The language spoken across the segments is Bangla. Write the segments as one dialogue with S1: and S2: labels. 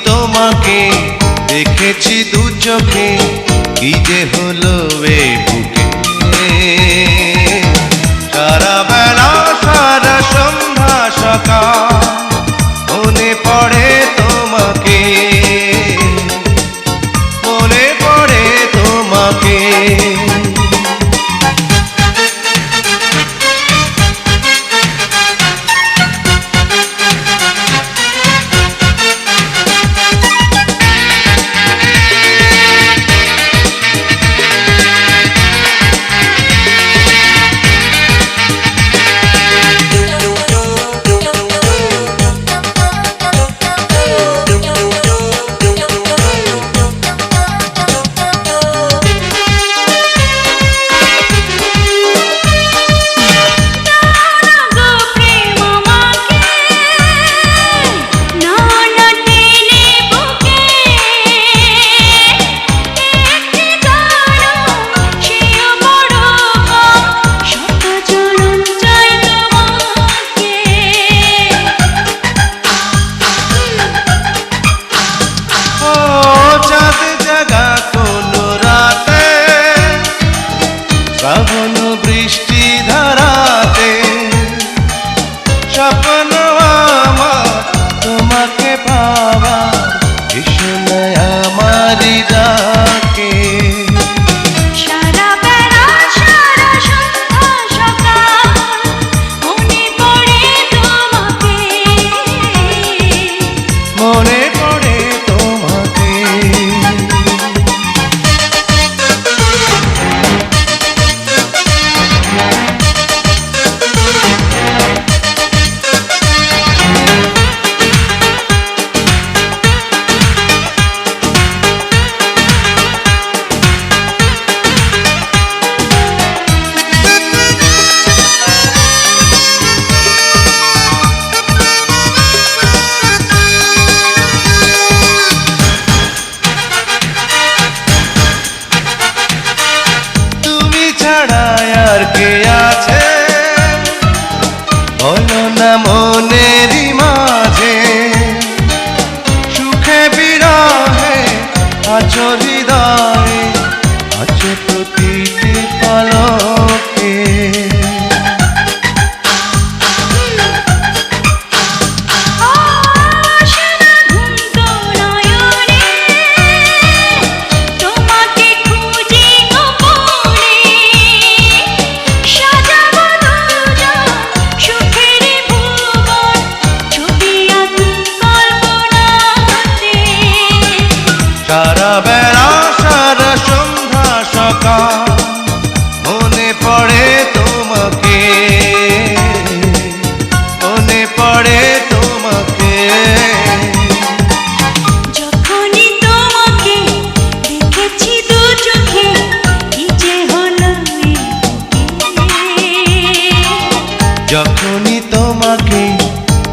S1: তোমাকে দেখেছি দু চোখে, কি যে হলো এ বুকে। সারা বেলা সারা সন্ধ্যা সকাল মনে পড়ে তোমাকে, মনে পড়ে তোমাকে। শ্রাবণ বৃষ্টি ধারাতে স্বপ্ন আমার তোমাকে পাওয়া, ভীষণ আমারি ডাকে।
S2: সারা বেলা সারা সন্ধ্যা সকাল মনে পড়ে তোমাকে,
S1: মনে পড়ে তোমাকে। আর কে আছে বলো না মনেরই মাঝে, সুখে বিরহে আছো হৃদয়ে, আছো প্রতিটি পলকে। সারা বেলা সারা সন্ধ্যা সকাল মনে পড়ে তোমাকে, মনে পড়ে তোমাকে।
S2: যখনই তোমাকে দেখেছি দু চোখে, কি যে হলো এ বুকে।
S1: যখনই তোমাকে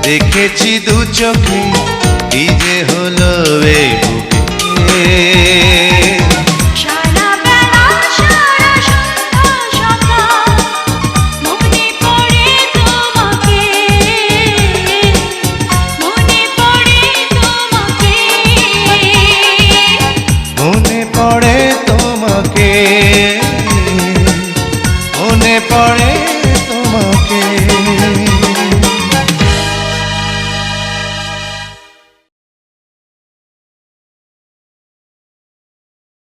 S1: দেখেছি দু চোখে, কি যে হলো এ বুকে।
S2: সারা বেলা সারা সন্ধ্যা সকাল মনে পড়ে তোমাকে, মনে পড়ে তোমাকে,
S1: মনে পড়ে তোমাকে, মনে পড়ে।